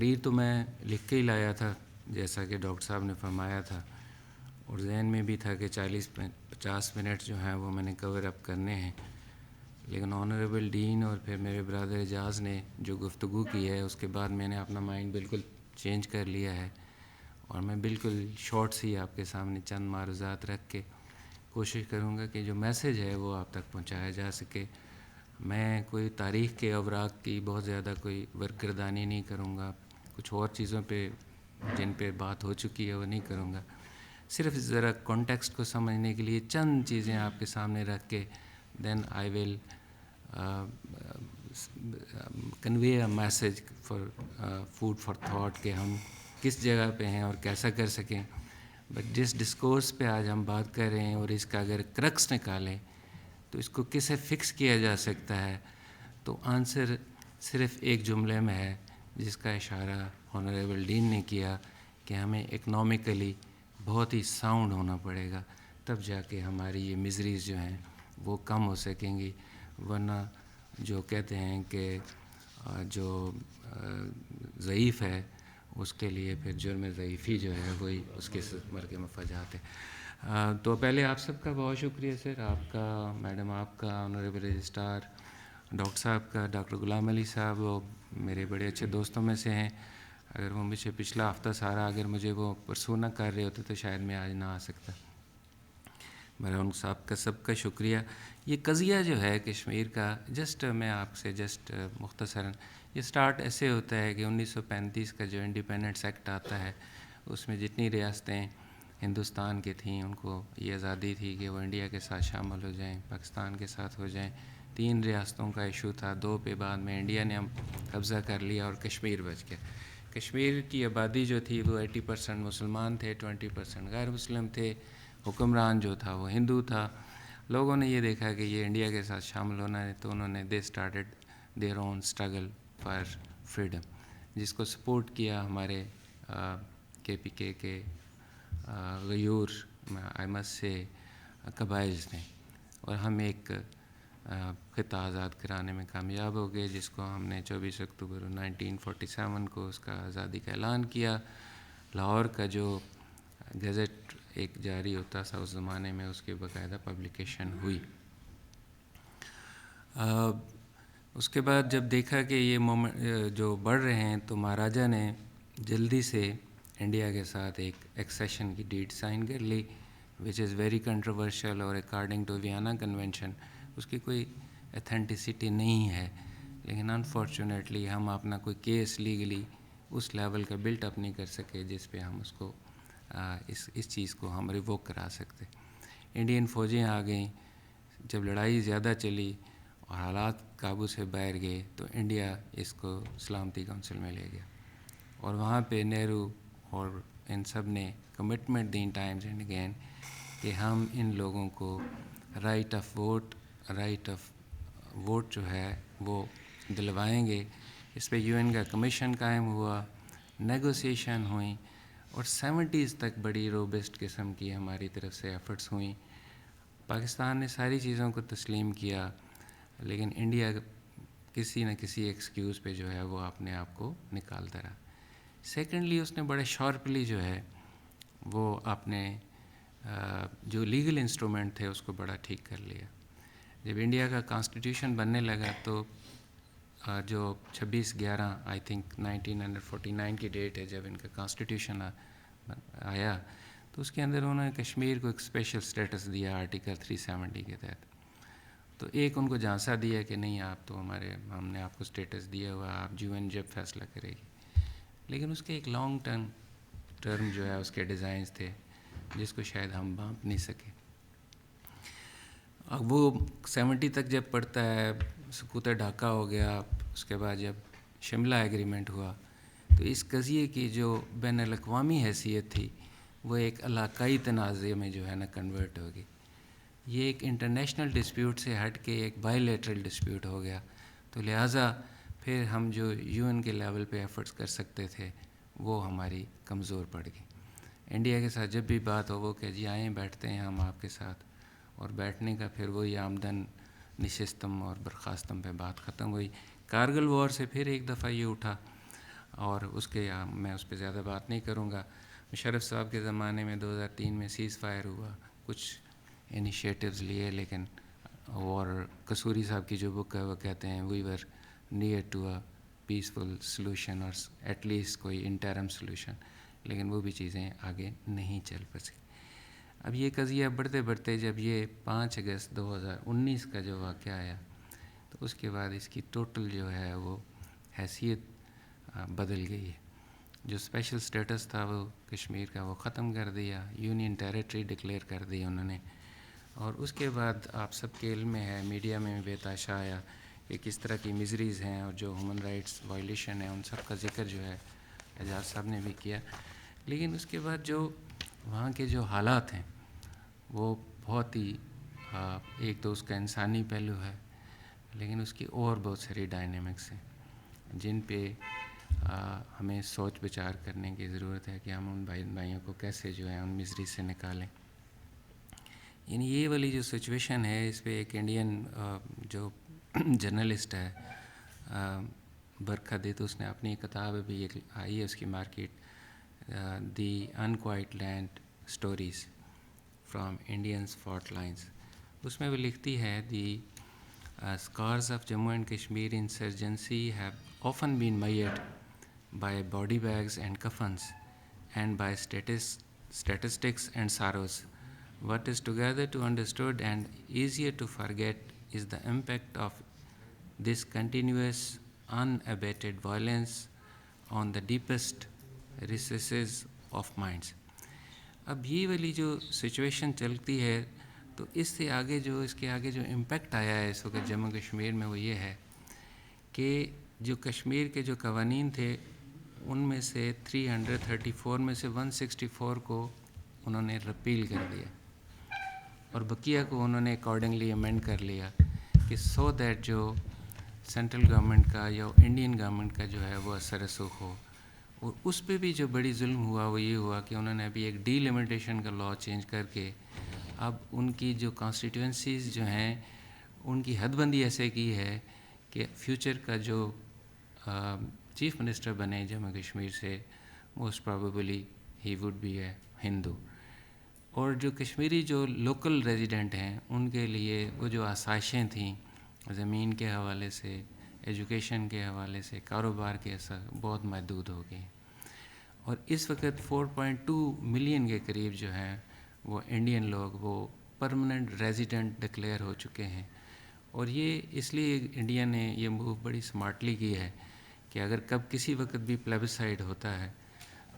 تقریر تو میں لکھ کے ہی لایا تھا جیسا کہ ڈاکٹر صاحب نے فرمایا تھا، اور ذہن میں بھی تھا کہ 40-50 منٹ جو ہیں وہ میں نے کور اپ کرنے ہیں، لیکن آنریبل ڈین اور پھر میرے برادر اعجاز نے جو گفتگو کی ہے اس کے بعد میں نے اپنا مائنڈ بالکل چینج کر لیا ہے، اور میں بالکل شارٹس ہی آپ کے سامنے چند معروضات رکھ کے کوشش کروں گا کہ جو میسیج ہے وہ آپ تک پہنچایا جا سکے۔ میں کوئی تاریخ کے اوراق کی بہت زیادہ کوئی ورگردانی نہیں کروں گا، کچھ اور چیزوں پہ جن پہ بات ہو چکی ہے وہ نہیں کروں گا، صرف ذرا کانٹیکسٹ کو سمجھنے کے لیے چند چیزیں آپ کے سامنے رکھ کے then I will convey a message for food for thought کہ ہم کس جگہ پہ ہیں اور کیسا کر سکیں۔ بٹ جس ڈسکورس پہ آج ہم بات کر رہے ہیں اور اس کا اگر کرکس نکالیں تو اس کو کسے فکس کیا جا سکتا ہے، تو آنسر صرف ایک جملے میں ہے جس کا اشارہ آنریبل ڈین نے کیا کہ ہمیں اکنامکلی بہت ہی ساؤنڈ ہونا پڑے گا، تب جا کے ہماری یہ مزریز جو ہیں وہ کم ہو سکیں گی، ورنہ جو کہتے ہیں کہ جو ضعیف ہے اس کے لیے پھر جرم ضعیفی جو ہے وہی اس کے مرکے مفاجات ہے۔ تو پہلے آپ سب کا بہت شکریہ سر، آپ کا، میڈم آپ کا، آنریبل رجسٹرار ڈاکٹر صاحب کا، ڈاکٹر غلام علی صاحب وہ میرے بڑے اچھے دوستوں میں سے ہیں، اگر وہ مجھے پچھلا ہفتہ سارا اگر مجھے وہ پرسو نہ کر رہے ہوتے تو شاید میں آج نہ آ سکتا۔ میرا ان صاحب کا سب کا شکریہ۔ یہ قضیہ جو ہے کشمیر کا، میں آپ سے مختصراً، یہ سٹارٹ ایسے ہوتا ہے کہ 1935 کا جو انڈیپینڈنس ایکٹ آتا ہے اس میں جتنی ریاستیں ہندوستان کی تھیں ان کو یہ آزادی تھی کہ وہ انڈیا کے ساتھ شامل ہو جائیں، پاکستان کے ساتھ ہو جائیں۔ 3 ریاستوں کا ایشو تھا، 2 پہ بعد میں انڈیا نے قبضہ کر لیا اور کشمیر بچ گیا۔ کشمیر کی آبادی جو تھی وہ 80% مسلمان تھے، 20% غیر مسلم تھے، حکمران جو تھا وہ ہندو تھا۔ لوگوں نے یہ دیکھا کہ یہ انڈیا کے ساتھ شامل ہونا ہے تو انہوں نے they started their own struggle for freedom, جس کو سپورٹ کیا ہمارے کے پی کے غیور آئی مسٹ سے قبائل نے، اور ہم ایک خطہ آزاد کرانے میں کامیاب ہو گئے، جس کو ہم نے 24 اکتوبر 1947 کو اس کا آزادی کا اعلان کیا۔ لاہور کا جو گزٹ ایک جاری ہوتا تھا اس زمانے میں، اس کی باقاعدہ پبلیکیشن ہوئی۔ اس کے بعد جب دیکھا کہ یہ مومنٹ جو بڑھ رہے ہیں تو مہاراجا نے جلدی سے انڈیا کے ساتھ ایک ایکسیشن کی ڈیڈ سائن کر لی، وچ از ویری کنٹروورشل، اور اکارڈنگ ٹو ویانا کنونشن اس کی کوئی اتھینٹسٹی نہیں ہے، لیکن انفارچونیٹلی ہم اپنا کوئی کیس لیگلی اس لیول کا بلٹ اپ نہیں کر سکے جس پہ ہم اس کو اس چیز کو ہم ریووک کرا سکتے۔ انڈین فوجیں آ گئیں، جب لڑائی زیادہ چلی اور حالات قابو سے باہر گئے تو انڈیا اس کو سلامتی کونسل میں لے گیا، اور وہاں پہ نہرو اور ان سب نے کمٹمنٹ دیں ٹائمز اینڈ اگین کہ ہم ان لوگوں کو رائٹ آف ووٹ جو ہے وہ دلوائیں گے۔ اس پہ یو این کا کمیشن قائم ہوا، نیگوسیشن ہوئیں، اور 70s تک بڑی روبسٹ قسم کی ہماری طرف سے ایفرٹس ہوئیں۔ پاکستان نے ساری چیزوں کو تسلیم کیا، لیکن انڈیا کسی نہ کسی ایکسکیوز پہ جو ہے وہ اپنے آپ کو نکالتا رہا۔ سیکنڈلی اس نے بڑے شارپلی جو ہے وہ اپنے جو لیگل انسٹرومنٹ تھے اس کو بڑا ٹھیک کر لیا۔ جب انڈیا کا کانسٹیٹیوشن بننے لگا تو جو 26/11 آئی تھنک 1949 کی ڈیٹ ہے جب ان کا کانسٹیٹیوشن آیا، تو اس کے اندر انہوں نے کشمیر کو ایک اسپیشل اسٹیٹس دیا آرٹیکل 370 کے تحت۔ تو ایک ان کو جھانسا دیا کہ نہیں آپ تو ہم نے آپ کو اسٹیٹس دیا ہوا، آپ یو این جب فیصلہ کرے گی، لیکن اس کے ایک لانگ ٹرم جو ہے اس کے ڈیزائنز تھے جس کو شاید ہم بانپ نہیں سکے۔ اب وہ 70 تک جب پڑتا ہے، سکوت ڈھاکہ ہو گیا، اس کے بعد جب شملہ ایگریمنٹ ہوا تو اس قضیے کی جو بین الاقوامی حیثیت تھی وہ ایک علاقائی تنازع میں جو ہے نا کنورٹ ہو گئی۔ یہ ایک انٹرنیشنل ڈسپیوٹ سے ہٹ کے ایک بائی لیٹرل ڈسپیوٹ ہو گیا، تو لہٰذا پھر ہم جو یو این کے لیول پہ ایفرٹس کر سکتے تھے وہ ہماری کمزور پڑ گئی۔ انڈیا کے ساتھ جب بھی بات ہو وہ کہ جی آئیں بیٹھتے ہیں ہم آپ کے ساتھ، اور بیٹھنے کا پھر وہی آمدن نشستم اور برخاستم پہ بات ختم ہوئی۔ کارگل وار سے پھر ایک دفعہ یہ اٹھا، اور اس کے میں اس پہ زیادہ بات نہیں کروں گا. مشرف صاحب کے زمانے میں 2003 میں سیز فائر ہوا, کچھ انیشیٹوز لیے, لیکن اور قصوری صاحب کی جو بک ہے وہ کہتے ہیں we are near to a peaceful solution اور ایٹ لیسٹ کوئی انٹرم سلوشن, لیکن وہ بھی چیزیں آگے نہیں چل سکی. اب یہ قضیہ بڑھتے بڑھتے جب یہ 5 اگست 2019 کا جو واقعہ آیا تو اس کے بعد اس کی ٹوٹل جو ہے وہ حیثیت بدل گئی ہے. جو اسپیشل سٹیٹس تھا وہ کشمیر کا وہ ختم کر دیا, یونین ٹیریٹری ڈکلیئر کر دی انہوں نے. اور اس کے بعد آپ سب کے علم میں ہے, میڈیا میں بے تحاشا آیا کہ کس طرح کی مزریز ہیں اور جو ہیومن رائٹس وائلیشن ہے ان سب کا ذکر جو ہے اعجاز صاحب نے بھی کیا. لیکن اس کے بعد جو وہاں کے جو حالات ہیں وہ بہت ہی ایک تو اس کا انسانی پہلو ہے, لیکن اس کی اور بہت ساری ڈائنامکس ہیں جن پہ ہمیں سوچ بچار کرنے کی ضرورت ہے کہ ہم ان بھائیوں کو کیسے جو ہے ان مزری سے نکالیں. یعنی یہ والی جو سچویشن ہے اس پہ ایک انڈین جو جرنلسٹ ہے برکھا دیت, اس نے اپنی کتاب ابھی ایک آئی ہے اس کی market, the unquiet land stories from India's fault lines. اس میں وہ لکھتی ہے دی scars of Jammu and Kashmir insurgency have often been mired by body bags and coffins and by statistics and sorrows. What is together to understood and easier to forget is the impact of this continuous unabated violence on the deepest recesses of minds. اب یہ والی جو situation چلتی ہے تو اس سے آگے جو اس کے آگے جو امپیکٹ آیا ہے اس وقت جموں کشمیر میں وہ یہ ہے کہ جو کشمیر کے جو قوانین تھے ان میں سے 334 میں سے 164 کو انہوں نے رپیل کر دیا اور بقیہ کو انہوں نے اکارڈنگلی امینڈ کر لیا کہ سو دیٹ جو سینٹرل گورنمنٹ کا یا انڈین گورنمنٹ کا جو ہے وہ اثر رسوخ ہو. اور اس پہ بھی جو بڑی ظلم ہوا وہ یہ ہوا کہ انہوں نے ابھی ایک ڈی لمیٹیشن کا لاء چینج کر کے اب ان کی جو کانسٹیٹوئنسیز جو ہیں ان کی حد بندی ایسے کی ہے کہ فیوچر کا جو چیف منسٹر بنے جموں کشمیر سے most probably he would be a Hindu. اور جو کشمیری جو لوکل ریزیڈنٹ ہیں ان کے لیے وہ جو آسائشیں تھیں زمین کے حوالے سے, ایجوکیشن کے حوالے سے, کاروبار کے اثر بہت محدود ہو گئے. اور اس وقت 4.2 ملین کے قریب جو ہیں وہ انڈین لوگ وہ پرماننٹ ریزیڈنٹ ڈکلیئر ہو چکے ہیں. اور یہ اس لیے انڈیا نے یہ موو بڑی سمارٹلی کی ہے کہ اگر کب کسی وقت بھی پلیبسائڈ ہوتا ہے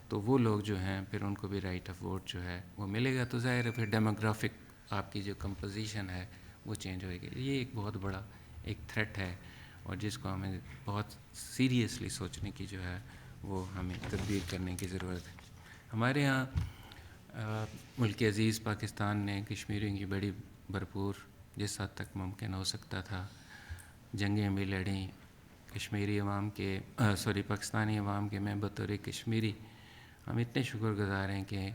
تو وہ لوگ جو ہیں پھر ان کو بھی رائٹ آف ووٹ جو ہے وہ ملے گا, تو ظاہر ہے پھر ڈیموگرافک آپ کی جو کمپوزیشن ہے وہ چینج ہوئے گی. یہ ایک بہت بڑا ایک تھریٹ ہے اور جس کو ہمیں بہت سیریسلی سوچنے کی جو ہے وہ ہمیں تدبیر کرنے کی ضرورت ہے. ہمارے ہاں ملک عزیز پاکستان نے کشمیریوں کی بڑی بھرپور جس حد تک ممکن ہو سکتا تھا جنگیں بھی لڑیں کشمیری عوام کے پاکستانی عوام کے. میں بطور کشمیری ہم اتنے شکر گزار ہیں کہ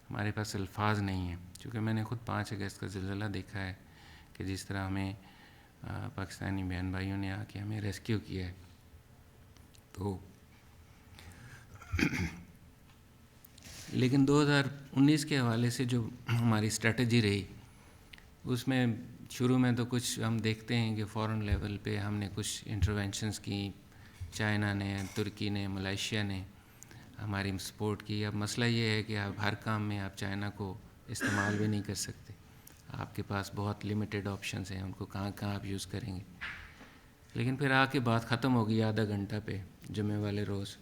ہمارے پاس الفاظ نہیں ہیں, چونکہ میں نے خود 5 اگست کا زلزلہ دیکھا ہے کہ جس طرح ہمیں پاکستانی بہن بھائیوں نے آ کے ہمیں ریسکیو کیا ہے. تو لیکن 2019 کے حوالے سے جو ہماری اسٹریٹجی رہی اس میں شروع میں تو کچھ ہم دیکھتے ہیں کہ فورن لیول پہ ہم نے کچھ انٹرونشنز کی, چائنا نے, ترکی نے, ملائیشیا نے ہماری سپورٹ کی. اب مسئلہ یہ ہے کہ آپ ہر کام میں آپ چائنا کو استعمال بھی نہیں کر سکتے, آپ کے پاس بہت لمیٹڈ آپشنز ہیں, ان کو کہاں کہاں آپ یوز کریں گے. لیکن پھر آ کے بات ختم ہو گئی آدھا گھنٹہ پہ جمعے والے روز,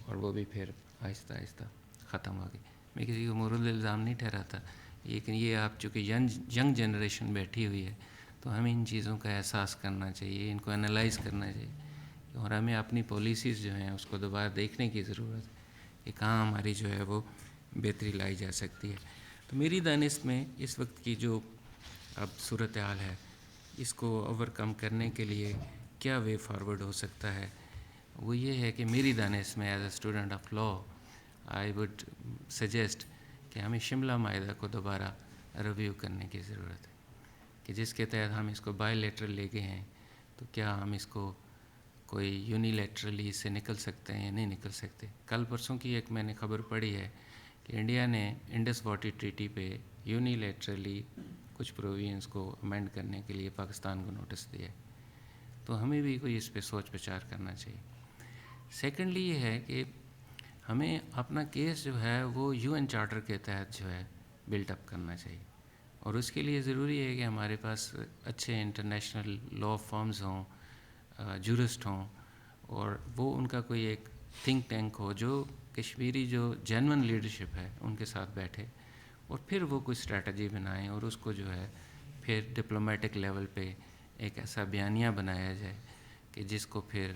اور وہ بھی پھر آہستہ آہستہ ختم ہو گئی. میں کسی کو مورد الزام نہیں ٹھہراتا, لیکن یہ آپ چونکہ ینگ جنریشن بیٹھی ہوئی ہے تو ہمیں ان چیزوں کا احساس کرنا چاہیے, ان کو انالائز کرنا چاہیے, اور ہمیں اپنی پالیسیز جو ہیں اس کو دوبارہ دیکھنے کی ضرورت ہے کہ کہاں ہماری جو ہے وہ بہتری لائی جا سکتی ہے. تو میری دانست میں اس وقت کی جو اب صورتحال ہے اس کو اوور کم کرنے کے لیے کیا وے فارورڈ ہو سکتا ہے, وہ یہ ہے کہ میری دانست میں as a student of law I would suggest کہ ہمیں شملہ معاہدہ کو دوبارہ ریویو کرنے کی ضرورت ہے کہ جس کے تحت ہم اس کو بائی لیٹرل لے گئے ہیں تو کیا ہم اس کو کوئی یونیلیٹرلی اس سے نکل سکتے ہیں یا نہیں نکل سکتے. کل پرسوں کی ایک میں نے خبر پڑھی ہے کہ انڈیا نے انڈس واٹر ٹریٹی پہ یونیلیٹرلی کچھ پرووینس کو امینڈ کرنے کے لیے پاکستان کو نوٹس دیا ہے. تو ہمیں بھی کوئی اس پہ سوچ بچار کرنا چاہیے. سیکنڈلی یہ ہے کہ ہمیں اپنا کیس جو ہے وہ یو این چارٹر کے تحت جو ہے بلٹ اپ کرنا چاہیے, اور اس کے لیے ضروری ہے کہ ہمارے پاس اچھے انٹرنیشنل لا فارمز ہوں, جورسٹ ہوں, اور وہ ان کا کوئی ایک تھنک ٹینک ہو جو کشمیری جو جینون لیڈرشپ ہے ان کے ساتھ بیٹھے, اور پھر وہ کوئی اسٹریٹجی بنائیں اور اس کو جو ہے پھر ڈپلومیٹک لیول پہ ایک ایسا بیانیہ بنایا جائے کہ جس کو پھر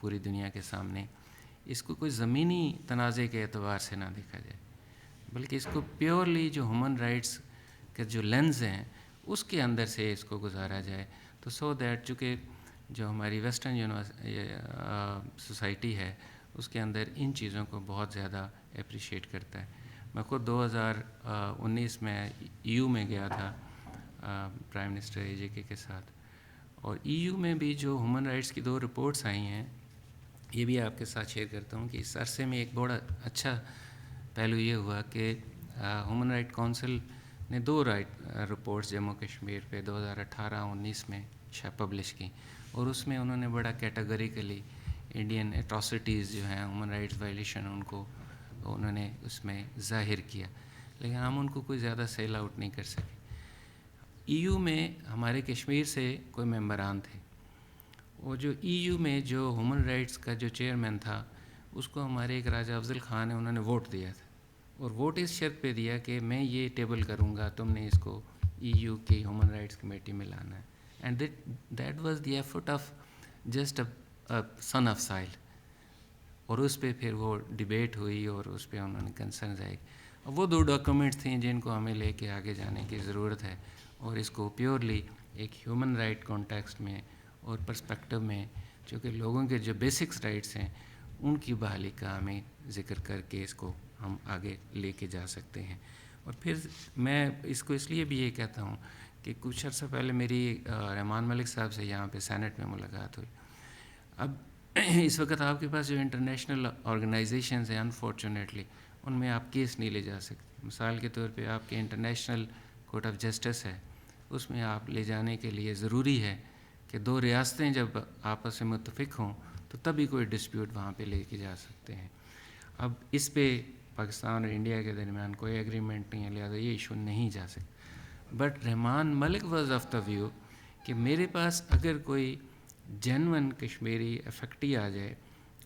پوری دنیا کے سامنے اس کو کوئی زمینی تنازع کے اعتبار سے نہ دیکھا جائے, بلکہ اس کو پیورلی جو ہیومن رائٹس کے جو لینز ہیں اس کے اندر سے اس کو گزارا جائے. تو سو دیٹ چونکہ جو ہماری ویسٹرن سوسائٹی ہے اس کے اندر ان چیزوں کو بہت زیادہ اپریشیٹ کرتا ہے. میں خود 2019 میں EU میں گیا تھا پرائم منسٹر AJK کے ساتھ, اور EU میں بھی جو ہیومن رائٹس کی 2 رپورٹس آئی ہیں یہ بھی آپ کے ساتھ شیئر کرتا ہوں کہ اس عرصے میں ایک بڑا اچھا پہلو یہ ہوا کہ ہیومن رائٹ کونسل نے 2 رپورٹس جموں کشمیر پہ 2018-19 میں پبلش کی, اور اس میں انہوں نے بڑا کیٹیگریکلی انڈین ایٹراسٹیز جو ہیں ہیومن رائٹس وائلیشن ان کو انہوں نے اس میں ظاہر کیا, لیکن ہم ان کو کوئی زیادہ سیل آؤٹ نہیں کر سکے. EU میں ہمارے کشمیر سے کوئی ممبران تھے, اور جو EU میں جو ہیومن رائٹس کا جو چیئرمین تھا اس کو ہمارے ایک راجہ افضل خان ہے انہوں نے ووٹ دیا تھا, اور ووٹ اس شرط پہ دیا کہ میں یہ ٹیبل کروں گا, تم نے اس کو EU کی ہیومن رائٹس کمیٹی میں لانا ہے. And that was the effort of just a son of soil, اور اس پہ پھر وہ ڈبیٹ ہوئی اور اس پہ انہوں نے کنسرنز آئے. وہ 2 ڈاکومنٹس تھیں جن کو ہمیں لے کے آگے جانے کی ضرورت ہے, اور اس کو پیورلی ایک ہیومن رائٹ کانٹیکسٹ میں اور پرسپیکٹو میں چونکہ لوگوں کے جو بیسکس رائٹس ہیں ان کی بحالی کا ہمیں ذکر کر کے اس کو ہم آگے لے کے جا سکتے ہیں. اور پھر میں اس کو اس لیے بھی یہ کہتا ہوں کہ کچھ عرصہ پہلے میری رحمان ملک صاحب سے یہاں پہ سینٹ میں ملاقات ہوئی. اب اس وقت آپ کے پاس جو انٹرنیشنل آرگنائزیشنز ہیں انفارچونیٹلی ان میں آپ کیس نہیں لے جا سکتے. مثال کے طور پہ آپ کے انٹرنیشنل کورٹ آف جسٹس ہے, اس میں آپ لے جانے کے لیے ضروری ہے کہ 2 ریاستیں جب آپس میں متفق ہوں تو تبھی کوئی ڈسپیوٹ وہاں پہ لے کے جا سکتے ہیں. اب اس پہ پاکستان اور انڈیا کے درمیان کوئی ایگریمنٹ نہیں ہے, لہٰذا یہ ایشو نہیں جا سکتا. But Rehman Malik was of the view کہ میرے پاس اگر کوئی جینون کشمیری افیکٹی آ جائے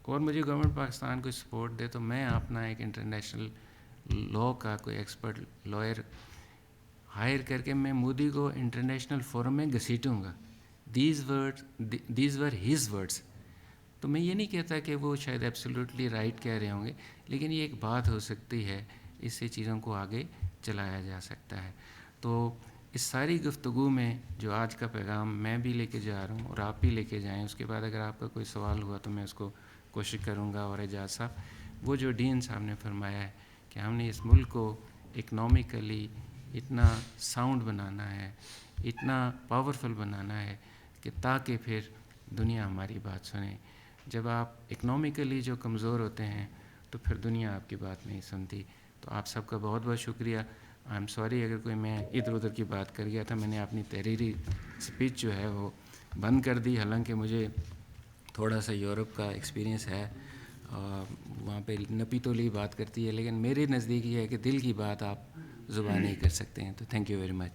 اور مجھے گورنمنٹ پاکستان کو سپورٹ دے تو میں اپنا ایک انٹرنیشنل لاء کا کوئی ایکسپرٹ لائر ہائر کر کے میں مودی کو انٹرنیشنل فورم میں گھسیٹوں گا. These were his words. تو میں یہ نہیں کہتا کہ وہ شاید ایبسلیوٹلی رائٹ کہہ رہے ہوں گے, لیکن یہ ایک بات ہو سکتی ہے, اس سے چیزوں کو آگے چلایا جا سکتا ہے. تو اس ساری گفتگو میں جو آج کا پیغام میں بھی لے کے جا رہا ہوں اور آپ بھی لے کے جائیں, اس کے بعد اگر آپ کا کوئی سوال ہوا تو میں اس کو کوشش کروں گا. اور اعجاز صاحب وہ جو ڈین صاحب نے فرمایا ہے کہ ہم نے اس ملک کو اکنامکلی اتنا ساؤنڈ بنانا ہے, اتنا پاورفل بنانا ہے کہ تاکہ پھر دنیا ہماری بات سنے. جب آپ اکنامکلی جو کمزور ہوتے ہیں تو پھر دنیا آپ کی بات نہیں سنتی. تو آپ سب کا بہت بہت شکریہ. آئی ایم سوری اگر کوئی میں ادھر ادھر کی بات کر گیا تھا. میں نے اپنی تحریری اسپیچ جو ہے وہ بند کر دی, حالانکہ مجھے تھوڑا سا یورپ کا ایکسپیرینس ہے, وہاں پہ نپی تولی بات کرتی ہے, لیکن میرے نزدیک یہ ہے کہ دل کی بات آپ زبان نہیں کر سکتے ہیں. تو تھینک یو ویری مچ.